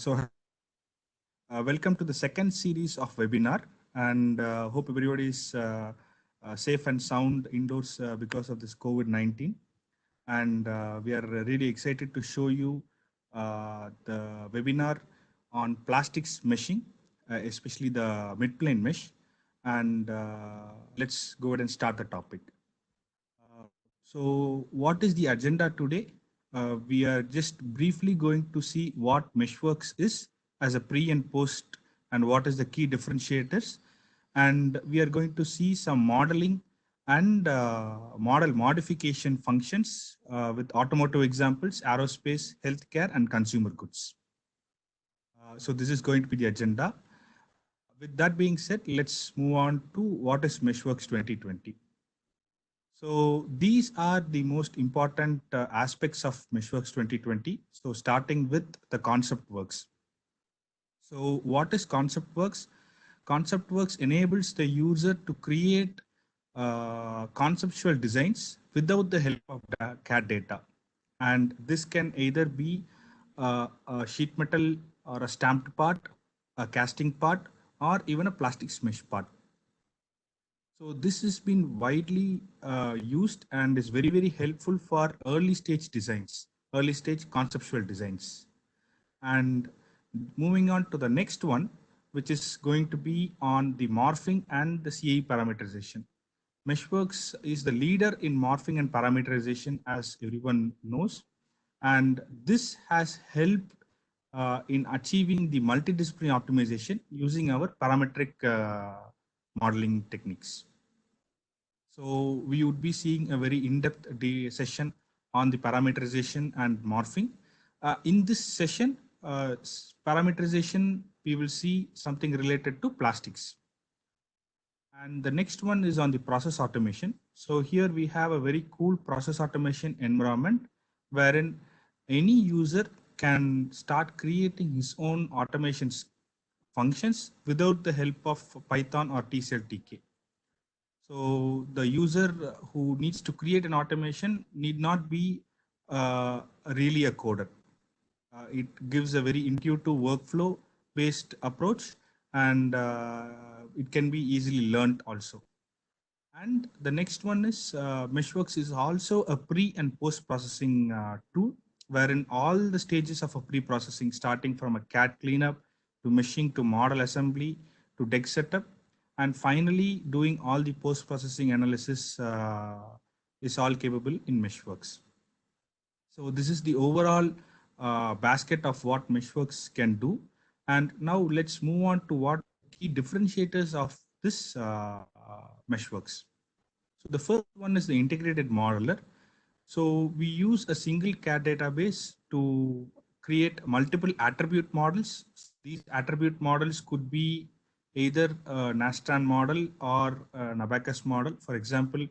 Welcome to the second series of webinar, and hope everybody is safe and sound indoors because of this COVID-19. And we are really excited to show you the webinar on plastics meshing, especially the mid-plane mesh. And let's go ahead and start the topic. So what is the agenda today? We are just briefly going to see what Meshworks is as a pre and post and what is the key differentiators. And we are going to see some modeling and model modification functions with automotive examples, aerospace, healthcare, and consumer goods. So this is going to be the agenda. With that being said, let's move on to what is Meshworks 2020. So these are the most important aspects of Meshworks 2020. So starting with the ConceptWorks. So what is ConceptWorks? ConceptWorks enables the user to create conceptual designs without the help of CAD data. And this can either be a sheet metal or a stamped part, a casting part, or even a plastics mesh part. So this has been widely used and is very, very helpful for early stage designs, early stage conceptual designs. And moving on to the next one, which is going to be on the morphing and the CAE parameterization. Meshworks is the leader in morphing and parameterization, as everyone knows. And this has helped in achieving the multidisciplinary optimization using our parametric modeling techniques. So we would be seeing a very in-depth session on the parameterization and morphing. In this session, parameterization, we will see something related to plastics. And the next one is on the process automation. So here we have a very cool process automation environment wherein any user can start creating his own automation functions without the help of Python or TCL/TK. So the user who needs to create an automation need not be really a coder. It gives a very intuitive workflow based approach, and it can be easily learned also. And the next one is Meshworks is also a pre and post processing tool, wherein all the stages of a pre-processing, starting from a CAD cleanup to meshing to model assembly to deck setup, and finally doing all the post-processing analysis is all capable in Meshworks. So this is the overall basket of what Meshworks can do. And now let's move on to what key differentiators of this Meshworks. So the first one is the integrated modeler. So we use a single CAD database to create multiple attribute models. These attribute models could be either a Nastran model or an Abaqus model. For example,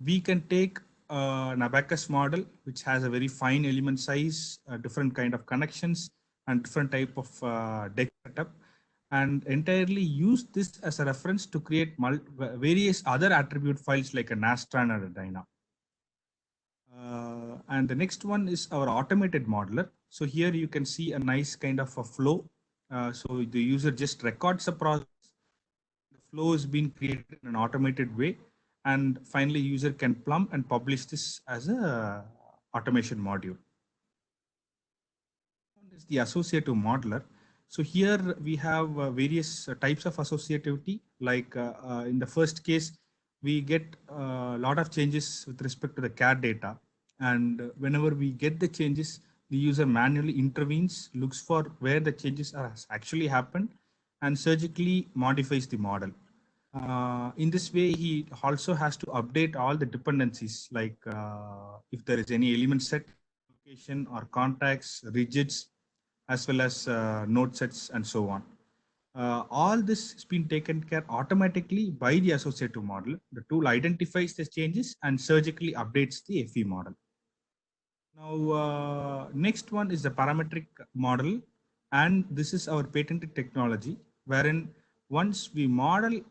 we can take an Abaqus model, which has a very fine element size, different kind of connections, and different type of deck setup, and entirely use this as a reference to create various other attribute files like a Nastran or a Dyna. And the next one is our automated modeler. So here you can see a nice kind of a flow. So the user just records the process. The flow is being created in an automated way. And finally, user can plumb and publish this as a automation module. One is the associative modeler. So here we have various types of associativity. Like in the first case, we get a lot of changes with respect to the CAD data. And whenever we get the changes, the user manually intervenes, looks for where the changes are actually happened, and surgically modifies the model. In this way, he also has to update all the dependencies, like if there is any element set, location or contacts, rigids, as well as node sets and so on. All this has been taken care automatically by the associative model. The tool identifies the changes and surgically updates the FE model. Now, next one is the parametric model. And this is our patented technology, wherein once we model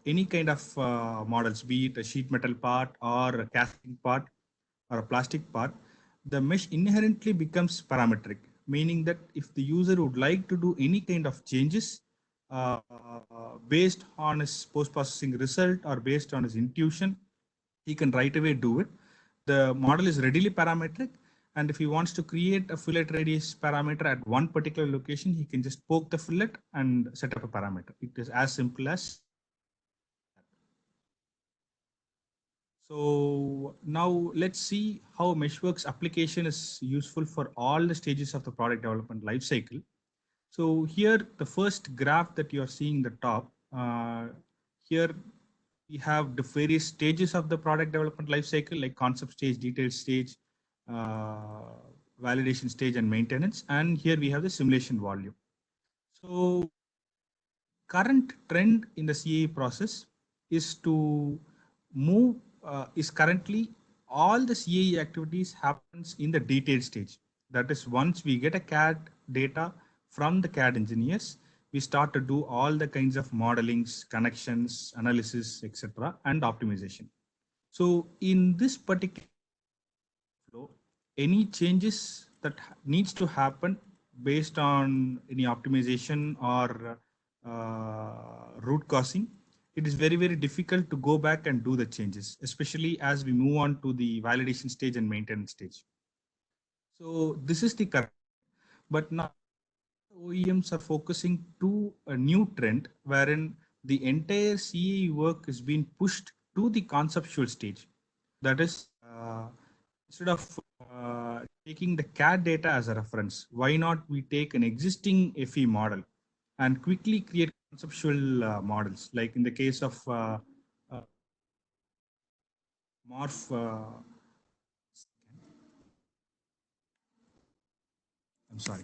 any kind of models, be it a sheet metal part or a casting part or a plastic part, the mesh inherently becomes parametric, meaning that if the user would like to do any kind of changes uh, based on his post-processing result or based on his intuition, he can right away do it. The model is readily parametric. And if he wants to create a fillet radius parameter at one particular location, he can just poke the fillet and set up a parameter. It is as simple as. So now let's see how Meshworks application is useful for all the stages of the product development lifecycle. So here, the first graph that you're seeing the top, here we have the various stages of the product development lifecycle, like concept stage, detail stage, validation stage, and maintenance. And here we have the simulation volume. So current trend in the CAE process is to move, is currently all the CAE activities happens in the detail stage. That is, once we get a CAD data from the CAD engineers, we start to do all the kinds of modelings, connections, analysis, etc., and optimization. So in this particular flow, any changes that needs to happen based on any optimization or root causing, it is very, very difficult to go back and do the changes, especially as we move on to the validation stage and maintenance stage. So this is the current, but now OEMs are focusing to a new trend wherein the entire CAE work is being pushed to the conceptual stage. That is, instead of taking the CAD data as a reference, why not we take an existing FE model and quickly create conceptual models, like in the case of Morph. I'm sorry.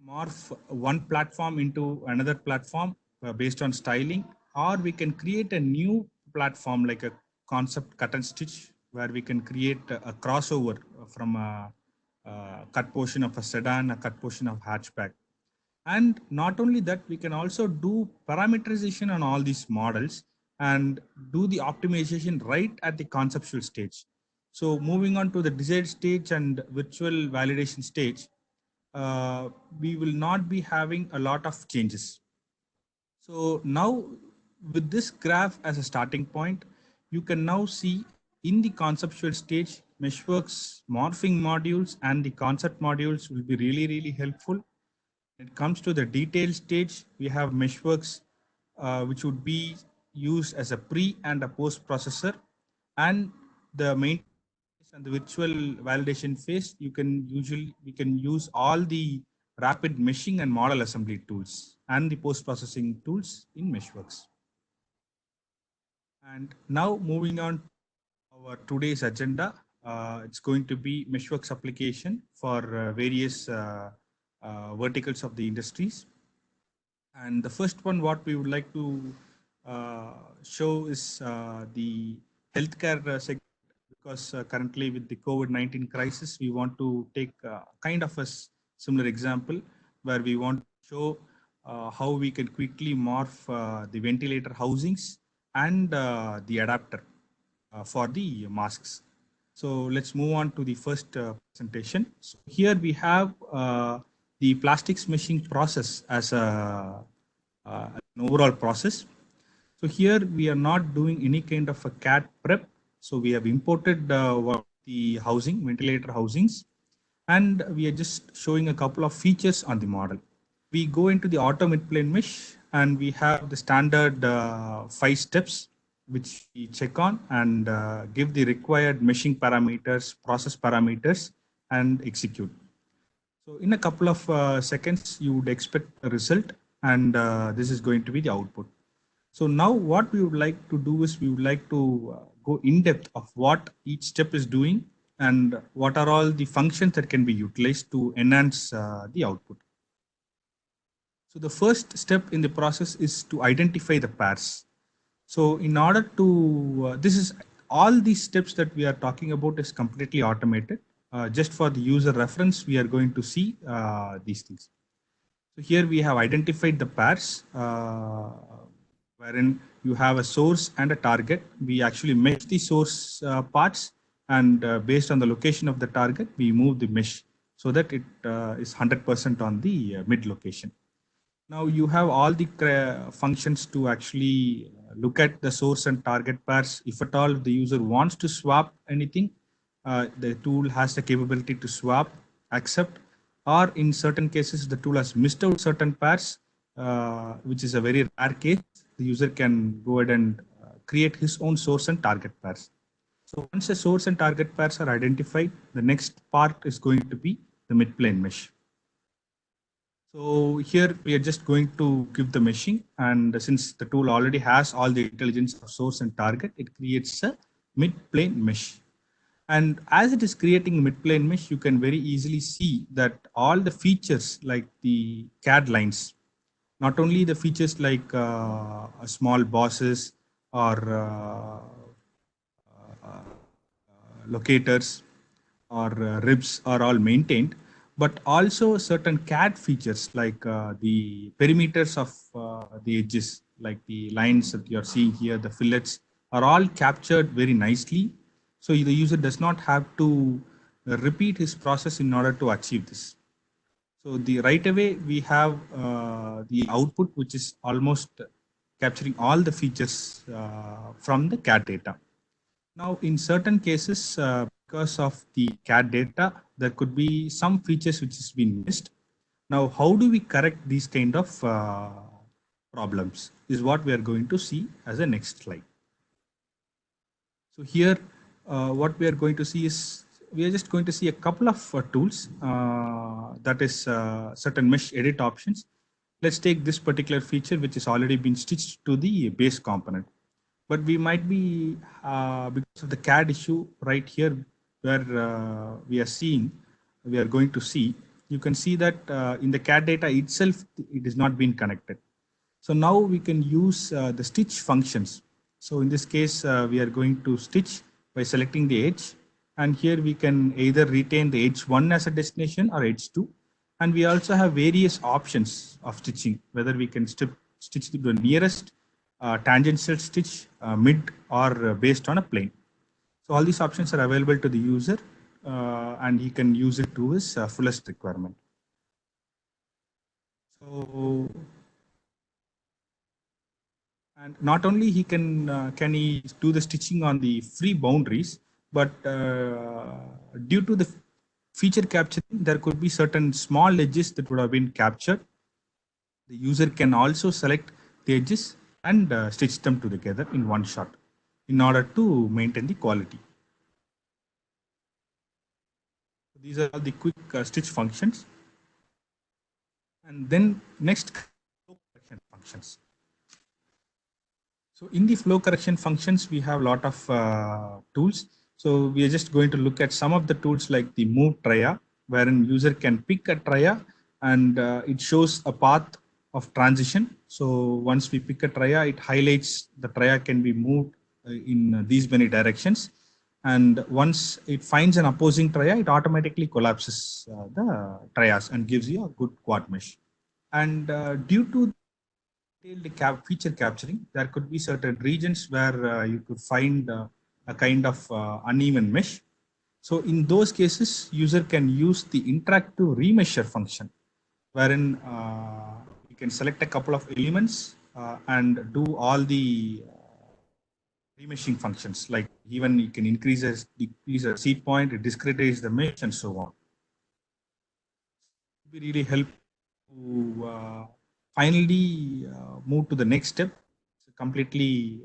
Morph one platform into another platform based on styling, or we can create a new platform like a concept cut and stitch, where we can create a crossover from a cut portion of a sedan, a cut portion of hatchback. And not only that, we can also do parameterization on all these models and do the optimization right at the conceptual stage. So moving on to the design stage and virtual validation stage, we will not be having a lot of changes. So now with this graph as a starting point, you can now see in the conceptual stage, Meshworks morphing modules and the concept modules will be really, really helpful. When it comes to the detail stage, we have Meshworks, which would be used as a pre and a post processor, and the main and the virtual validation phase, we can use all the rapid meshing and model assembly tools and the post-processing tools in Meshworks. And now moving on to our today's agenda, it's going to be Meshworks application for various verticals of the industries. And the first one, what we would like to show is the healthcare segment, because currently with the COVID-19 crisis, we want to take kind of a similar example where we want to show how we can quickly morph the ventilator housings and the adapter for the masks. So let's move on to the first presentation. So here we have the plastics meshing process as an overall process. So here we are not doing any kind of a CAD prep. So we have imported the housing, ventilator housings, and we are just showing a couple of features on the model. We go into the auto midplane mesh, and we have the standard 5 steps, which we check on and give the required meshing parameters, process parameters, and execute. So in a couple of seconds, you would expect a result, and this is going to be the output. So now what we would like to do is we would like to go in depth of what each step is doing and what are all the functions that can be utilized to enhance the output. So the first step in the process is to identify the pairs. So in order to, this is all these steps that we are talking about is completely automated. Just for the user reference, we are going to see these things. So here we have identified the pairs. wherein you have a source and a target. We actually mesh the source parts, and based on the location of the target, we move the mesh so that it is 100% on the mid location. Now you have all the functions to actually look at the source and target pairs. If at all the user wants to swap anything, the tool has the capability to swap, accept, or in certain cases, the tool has missed out certain pairs, which is a very rare case. The user can go ahead and create his own source and target pairs. So once the source and target pairs are identified, the next part is going to be the mid-plane mesh. So here we are just going to give the meshing, and since the tool already has all the intelligence of source and target, it creates a mid-plane mesh. And as it is creating mid-plane mesh, you can very easily see that all the features like the CAD lines, not only the features like small bosses or locators or ribs are all maintained, but also certain CAD features like the perimeters of the edges, like the lines that you're seeing here, the fillets are all captured very nicely. So the user does not have to repeat his process in order to achieve this. So the right away we have the output, which is almost capturing all the features from the CAD data. Now, in certain cases, because of the CAD data, there could be some features which has been missed. Now, how do we correct these kind of problems is what we are going to see as a next slide. So here, what we are going to see is, we are just going to see a couple of tools, that is certain mesh edit options. Let's take this particular feature, which has already been stitched to the base component. But we might be, because of the CAD issue right here, where we are seeing, we are going to see, you can see that in the CAD data itself, it is not being connected. So now we can use the stitch functions. So in this case, we are going to stitch by selecting the edge. And here we can either retain the edge 1 as a destination or edge 2. And we also have various options of stitching, whether we can stitch to the nearest tangential stitch, mid, or based on a plane. So all these options are available to the user, and he can use it to his fullest requirement. So, and not only he can he do the stitching on the free boundaries, but due to the feature capturing, there could be certain small edges that would have been captured. The user can also select the edges and stitch them together in one shot in order to maintain the quality. These are all the quick stitch functions. And then next, flow correction functions. So in the flow correction functions, we have a lot of tools. So we are just going to look at some of the tools like the move tria, wherein user can pick a tria and it shows a path of transition. So once we pick a tria, it highlights the tria can be moved in these many directions. And once it finds an opposing tria, it automatically collapses the trias and gives you a good quad mesh. And due to detailed feature capturing, there could be certain regions where you could find a kind of uneven mesh. So in those cases, user can use the interactive remesher function, wherein you can select a couple of elements and do all the remeshing functions, like even you can increase or decrease a seed point, discretize the mesh, and so on. It will really help to finally move to the next step, completely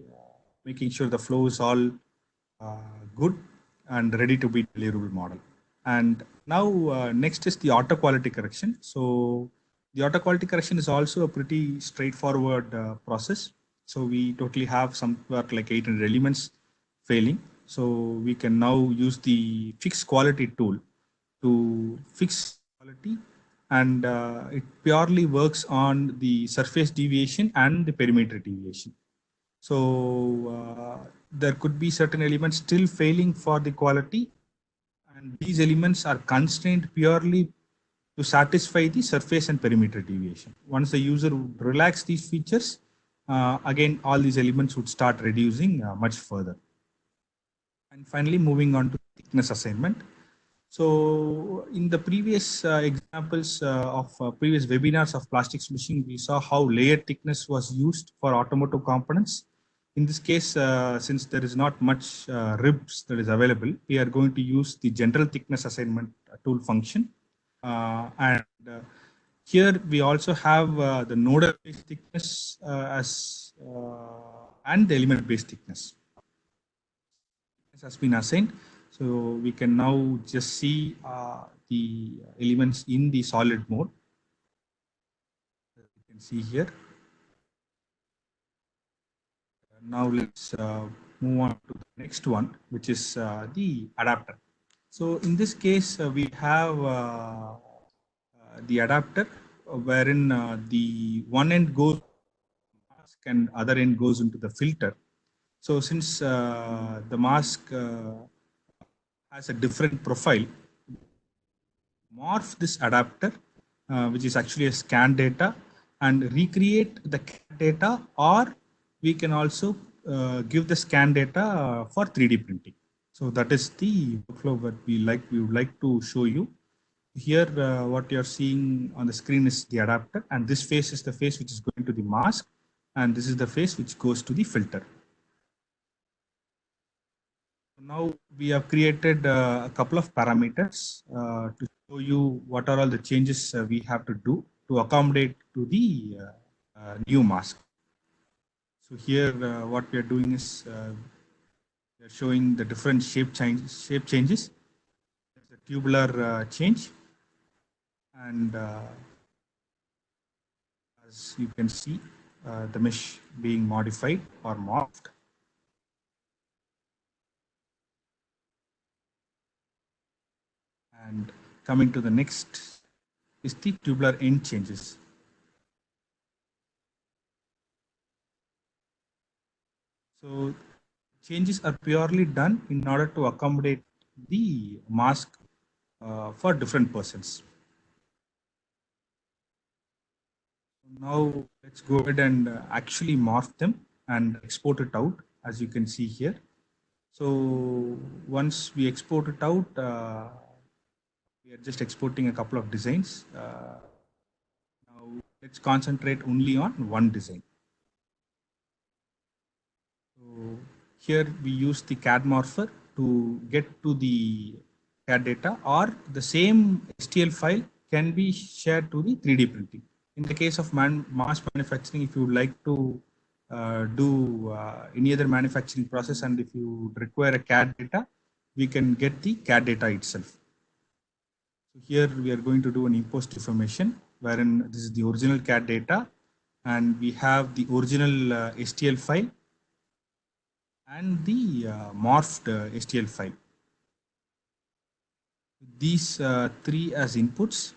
making sure the flow is all good and ready to be deliverable model. And now next is the auto quality correction. So the auto quality correction is also a pretty straightforward process. So we totally have somewhere like 800 elements failing. So we can now use the fix quality tool to fix quality, and it purely works on the surface deviation and the perimeter deviation. So there could be certain elements still failing for the quality, and these elements are constrained purely to satisfy the surface and perimeter deviation. Once the user would relax these features, again, all these elements would start reducing much further. And finally, moving on to thickness assignment. So in the previous examples of previous webinars of plastics machine, we saw how layer thickness was used for automotive components. In this case, since there is not much ribs that is available, we are going to use the general thickness assignment tool function. And here we also have the nodal based thickness and the element based thickness. This has been assigned. So we can now just see the elements in the solid mode. You can see here. Now let's move on to the next one, which is the adapter. So in this case, we have the adapter wherein the one end goes mask and other end goes into the filter. So since the mask has a different profile, morph this adapter, which is actually a scan data, and recreate the CAD data, or we can also give the scan data for 3D printing. So that is the workflow that we would like to show you. Here, what you're seeing on the screen is the adapter, and this face is the face which is going to the mask, and this is the face which goes to the filter. Now we have created a couple of parameters to show you what are all the changes we have to do to accommodate to the new mask. So here what we are doing is we are showing the different shape changes. The tubular change, and as you can see, the mesh being modified or morphed. And coming to the next is the tubular end changes. So changes are purely done in order to accommodate the mask for different persons. Now let's go ahead and actually morph them and export it out, as you can see here. So once we export it out, we are just exporting a couple of designs. Now let's concentrate only on one design. So here we use the CAD morpher to get to the CAD data, or the same STL file can be shared to the 3D printing. In the case of mass manufacturing, if you would like to do any other manufacturing process, and if you require a CAD data, we can get the CAD data itself. So here we are going to do an import deformation, wherein this is the original CAD data, and we have the original STL file and the morphed STL file. These three as inputs,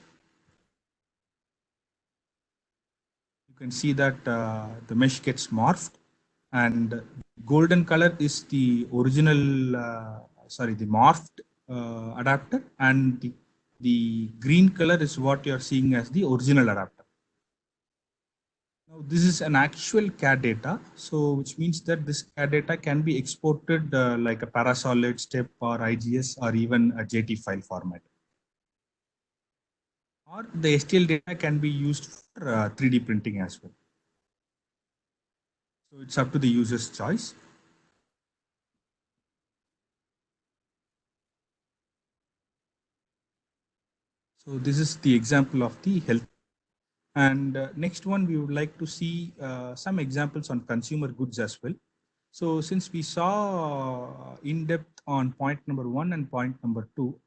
you can see that the mesh gets morphed, and golden color is the original, the morphed adapter, and the green color is what you're seeing as the original adapter. Now this is an actual CAD data, so which means that this CAD data can be exported like a Parasolid, STEP, or IGS, or even a JT file format. Or the STL data can be used for 3D printing as well. So it's up to the user's choice. So this is the example of the health. And next one, we would like to see some examples on consumer goods as well. So since we saw in depth on point number 1 and point number 2,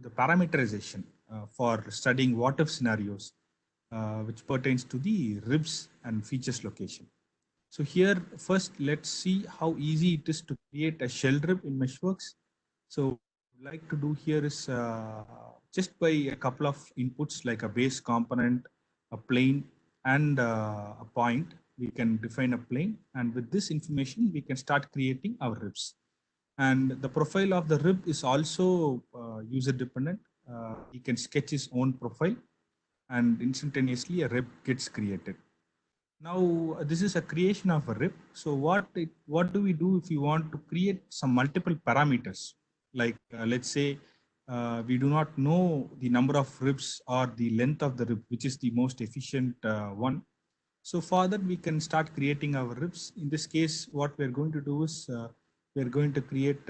the parameterization for studying what if scenarios, which pertains to the ribs and features location. So here, first, let's see how easy it is to create a shell rib in Meshworks. So what I'd like to do here is just by a couple of inputs like a base component, a plane, and a point, we can define a plane. And with this information, we can start creating our ribs. And the profile of the rib is also user dependent. He can sketch his own profile, and instantaneously a rib gets created. Now this is a creation of a rib. So what do we do if we want to create some multiple parameters? Like let's say we do not know the number of ribs or the length of the rib, which is the most efficient one. So for that, we can start creating our ribs. In this case, what we're going to do is we're going to create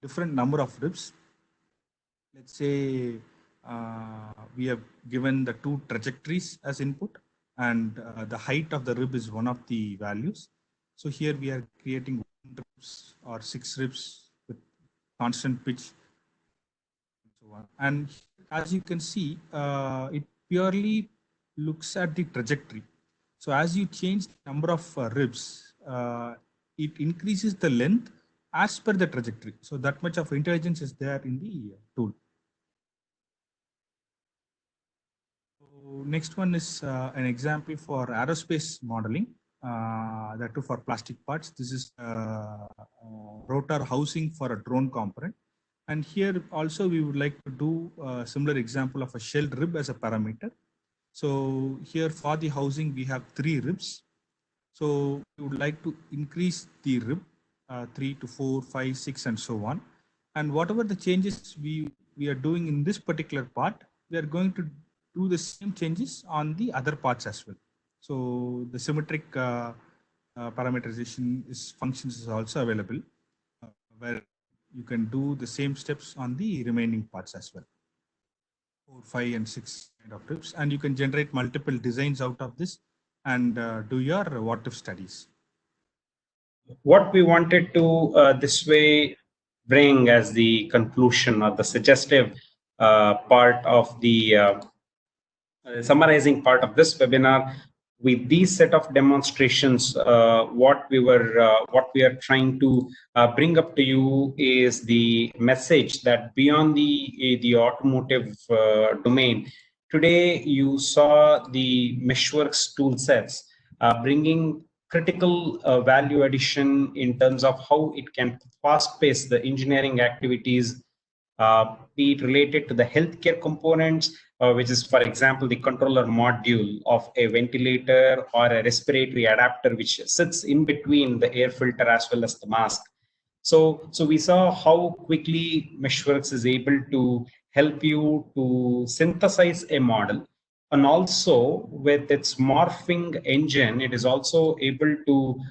different number of ribs. Let's say we have given the two trajectories as input, and the height of the rib is one of the values. So here we are creating 1 ribs or 6 ribs with constant pitch and so on. And as you can see, it purely looks at the trajectory. So as you change the number of ribs, it increases the length as per the trajectory. So that much of intelligence is there in the tool. So next one is an example for aerospace modeling, that too for plastic parts. This is rotor housing for a drone component. And here also we would like to do a similar example of a shell rib as a parameter. So here for the housing, we have 3 ribs. So we would like to increase the rib 3 to 4, 5, 6, and so on. And whatever the changes we are doing in this particular part, we are going to do the same changes on the other parts as well. So the symmetric parameterization functions is also available, where you can do the same steps on the remaining parts as well. 4, 5, and 6 kind of tips, and you can generate multiple designs out of this and do your what if studies. What we wanted to this way bring as the conclusion or the suggestive part of the summarizing part of this webinar, with these set of demonstrations, what we are trying to bring up to you is the message that beyond the automotive domain, today you saw the Meshworks tool sets bringing critical value addition in terms of how it can fast pace the engineering activities, be it related to the healthcare components, which is, for example, the controller module of a ventilator or a respiratory adapter, which sits in between the air filter as well as the mask. So we saw how quickly Meshworks is able to help you to synthesize a model. And also with its morphing engine, it is also able to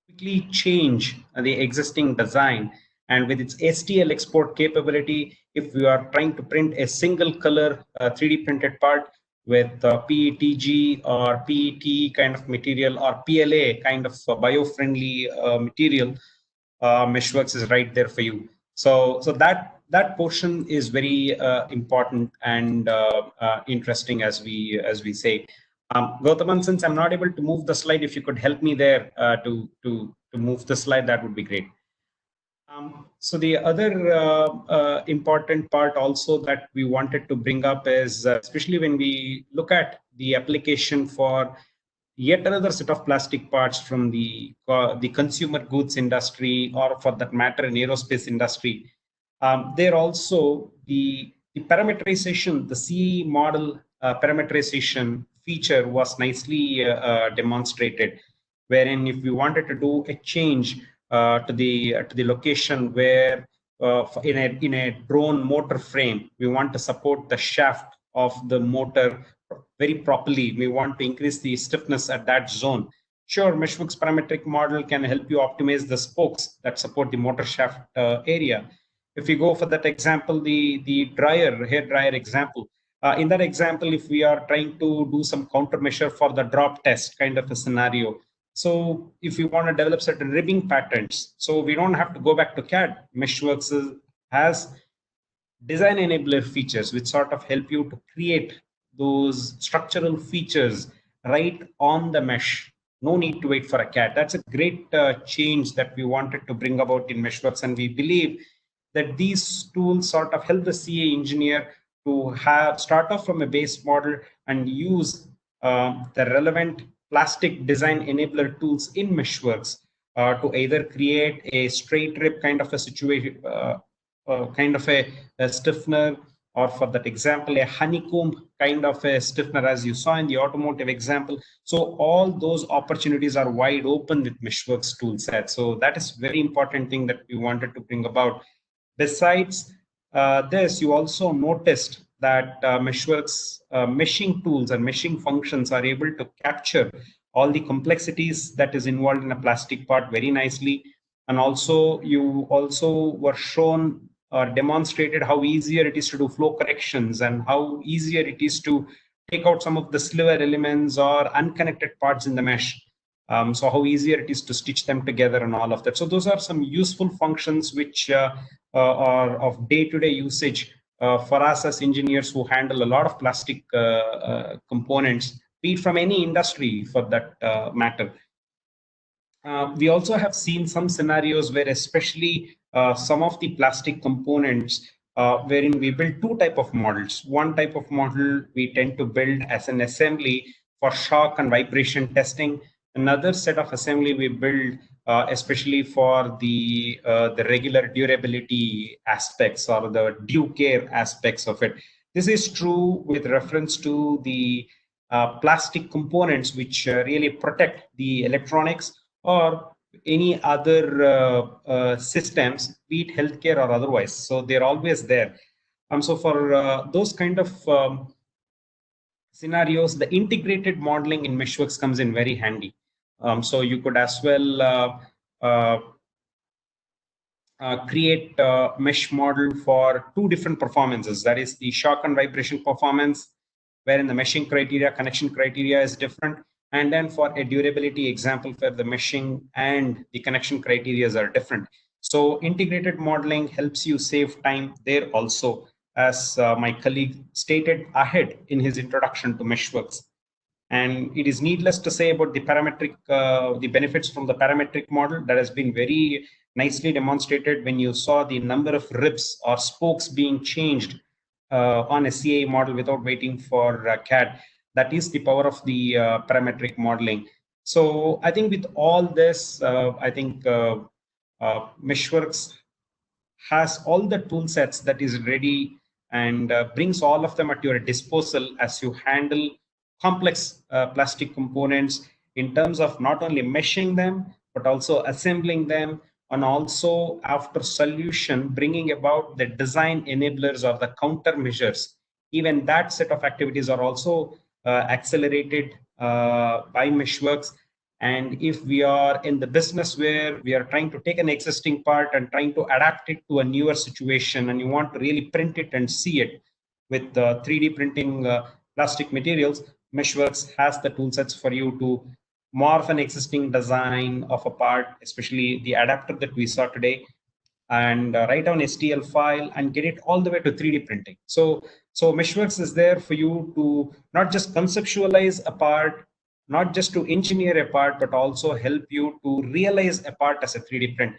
quickly change the existing design. And with its STL export capability, if we are trying to print a single color 3D printed part with PETG or PET kind of material or PLA kind of bio-friendly material, Meshworks is right there for you. So that portion is very important and interesting, as we say. Gautaman, since I'm not able to move the slide, if you could help me there to move the slide, that would be great. So the other important part also that we wanted to bring up is, especially when we look at the application for yet another set of plastic parts from the consumer goods industry, or for that matter, in aerospace industry, there also the parameterization, the CE model parameterization feature was nicely demonstrated, wherein if we wanted to do a change to the location where in a drone motor frame, we want to support the shaft of the motor very properly, we want to increase the stiffness at that zone. Sure, Meshworks parametric model can help you optimize the spokes that support the motor shaft area. If we go for that example, the hair dryer example, in that example, if we are trying to do some countermeasure for the drop test kind of a scenario, so if you want to develop certain ribbing patterns, so we don't have to go back to CAD. Meshworks has design enabler features which sort of help you to create those structural features right on the mesh. No need to wait for a CAD. That's a great change that we wanted to bring about in Meshworks, and we believe that these tools sort of help the CA engineer to start off from a base model and use the relevant plastic design enabler tools in Meshworks to either create a straight rib kind of a situation, kind of a stiffener, or for that example, a honeycomb kind of a stiffener, as you saw in the automotive example. So all those opportunities are wide open with Meshworks tool set. So that is very important thing that we wanted to bring about. Besides this, you also noticed that Meshworks meshing tools and meshing functions are able to capture all the complexities that is involved in a plastic part very nicely. And also, you also were shown or demonstrated how easier it is to do flow corrections and how easier it is to take out some of the sliver elements or unconnected parts in the mesh. So how easier it is to stitch them together and all of that. So those are some useful functions which are of day-to-day usage for us as engineers who handle a lot of plastic components, be it from any industry for that matter. We also have seen some scenarios where especially some of the plastic components wherein we build two type of models. One type of model we tend to build as an assembly for shock and vibration testing. Another set of assembly we build especially for the regular durability aspects or the due care aspects of it. This is true with reference to the plastic components which really protect the electronics or any other systems, be it healthcare or otherwise. So they're always there. So for those kind of scenarios, the integrated modeling in Meshworks comes in very handy. So you could as well create a mesh model for two different performances. That is the shock and vibration performance, wherein the meshing criteria, connection criteria is different. And then for a durability example where the meshing and the connection criteria are different. So integrated modeling helps you save time there also, as my colleague stated ahead in his introduction to Meshworks. And it is needless to say about the parametric, the benefits from the parametric model that has been very nicely demonstrated when you saw the number of ribs or spokes being changed on a CAE model without waiting for CAD. That is the power of the parametric modeling. So I think with all this, I think Meshworks has all the tool sets that is ready and brings all of them at your disposal as you handle complex plastic components in terms of not only meshing them, but also assembling them, and also after solution, bringing about the design enablers or the countermeasures. Even that set of activities are also accelerated by Meshworks. And if we are in the business where we are trying to take an existing part and trying to adapt it to a newer situation, and you want to really print it and see it with 3D printing plastic materials, Meshworks has the tool sets for you to morph an existing design of a part, especially the adapter that we saw today, and write down STL file and get it all the way to 3D printing. So Meshworks is there for you to not just conceptualize a part, not just to engineer a part, but also help you to realize a part as a 3D print.